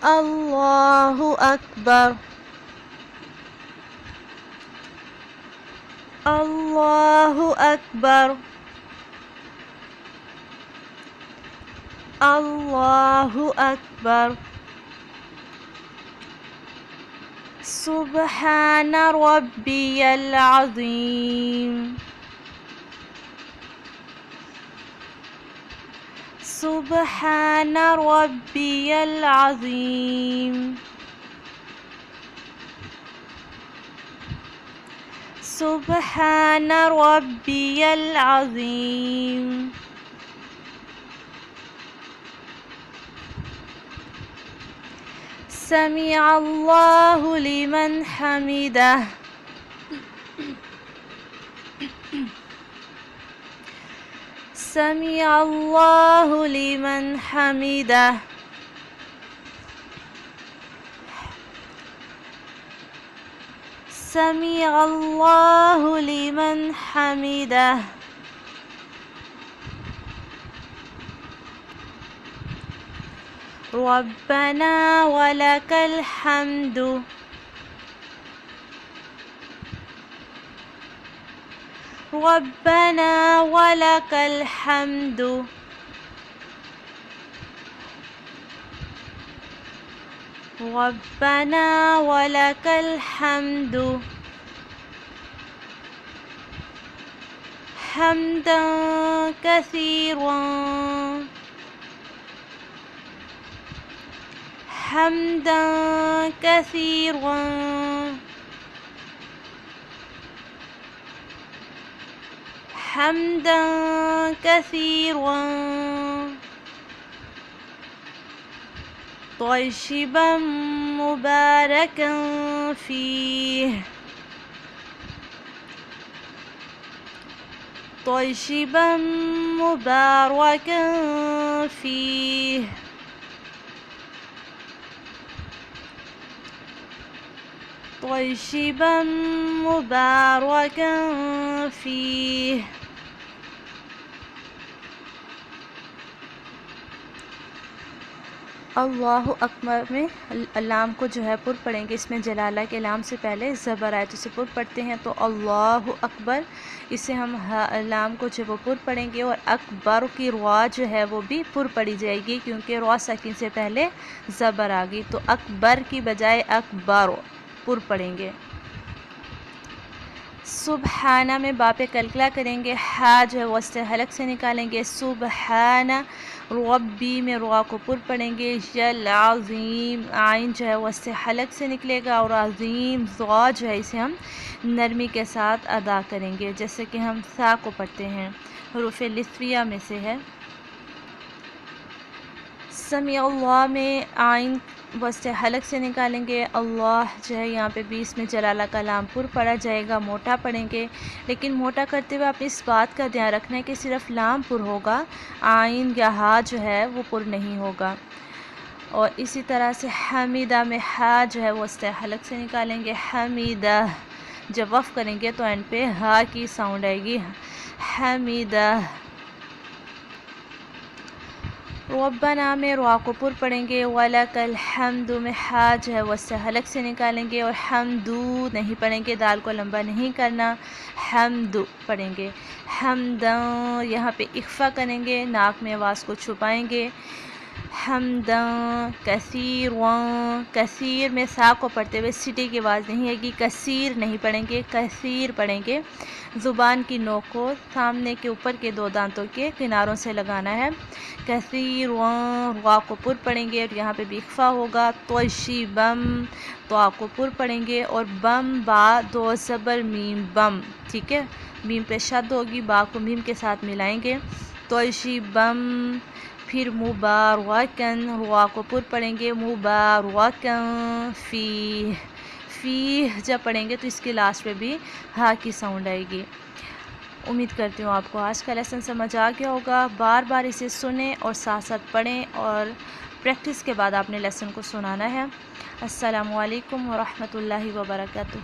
अल्लाहु अकबर, अल्लाहु अकबर, अल्लाहु अकबर। सुब्हान रब्बियल अज़ीम, सुब्हान रब्बियल अज़ीम, सुब्हान रब्बियल अज़ीम। समिअल्लाहु लिमन हमिदह, समिअल्लाहु लिमन हमिदह, समिअल्लाहु लिमन हमिदह। रब्बना वलकल हम्दु, रब्बना वलकल हम्दु, रब्बना वलकल हम्दु। हम्दन कसीरन, हम्दन कसीरन, हम्दन कसीरन। तय्यिबन मुबारकन फीह, तय्यिबन मुबारकन फीह, तय्यिबन मुबारकन फीह। अल्लाहु अकबर में अल्लाम को जो है पुर पढ़ेंगे। इसमें जलाला के लाम से पहले ज़बर आए तो इसे पुर पढ़ते हैं, तो अल्लाहु अकबर, इसे हम लाम को जो वो पुर पढ़ेंगे। और अकबर की रुआ जो है वो भी पुर पढ़ी जाएगी, क्योंकि रुआ सकीन से पहले ज़बर आ गई, तो अकबर की बजाय अकबर पुर पढ़ेंगे। सुबहाना में बा पे कलकला करेंगे, हा जो है वस्ते हलक से निकालेंगे। सुबहाना रब्बी में रुआ को पुर पढ़ेंगे। यल अज़ीम, आइन जो है वस्ते हलक से निकलेगा, और अज़ीम ज़ा जो है इसे हम नरमी के साथ अदा करेंगे, जैसे कि हम सा को पढ़ते हैं, हरूफ लिस्विया में से है। समिअल्लाह में आइन वस्ते हलक से निकालेंगे। अल्लाह जो है यहाँ पे भी इसमें जलाला का लाम पुर पढ़ा जाएगा, मोटा पढ़ेंगे। लेकिन मोटा करते हुए आपने इस बात का ध्यान रखना है कि सिर्फ लाम पुर होगा, आइन या हा जो है वो पुर नहीं होगा। और इसी तरह से हमीदा में हा जो है वस्ते हलक से निकालेंगे। हमीदा जब वफ़ करेंगे तो एंड पे हा की साउंड आएगी, हमीदा। रब्बना में रुआ को पुर पढ़ेंगे। वलकल हम्दु में हा जो है वस्ते हलक से निकालेंगे, और हम्दू नहीं पढ़ेंगे, दाल को लंबा नहीं करना, हम्दु पढ़ेंगे। हम्दन यहाँ पे इख्फा करेंगे, नाक में आवाज़ को छुपाएंगे। हम्दन कसीर, कसीर में सा को पढ़ते हुए सीटी की आवाज़ नहीं आएगी, कसीर नहीं पढ़ेंगे, कसीर पढ़ेंगे। ज़ुबान की नोक को सामने के ऊपर के दो दांतों के किनारों से लगाना है। कसीर रुआ को पुर पढ़ेंगे, और यहाँ पे भी इख्फा होगा। तय्यिबम, तो को पुर पढ़ेंगे, और बम बा दो ज़बर मीम बम, ठीक है, मीम पे शद होगी, बा को मीम के साथ मिलाएंगे। तय्यिबम, फिर मुबारकन, रुआ को पुर पढ़ेंगे, मुबारकन फीह, फीह जब पढ़ेंगे तो इसके लास्ट पे भी हा की साउंड आएगी। उम्मीद करती हूँ आपको आज का लेसन समझ आ गया होगा। बार बार इसे सुने और साथ साथ पढ़ें, और प्रैक्टिस के बाद आपने लेसन को सुनाना है। अस्सलामु अलैकुम व रहमतुल्लाहि व बरकातुहू।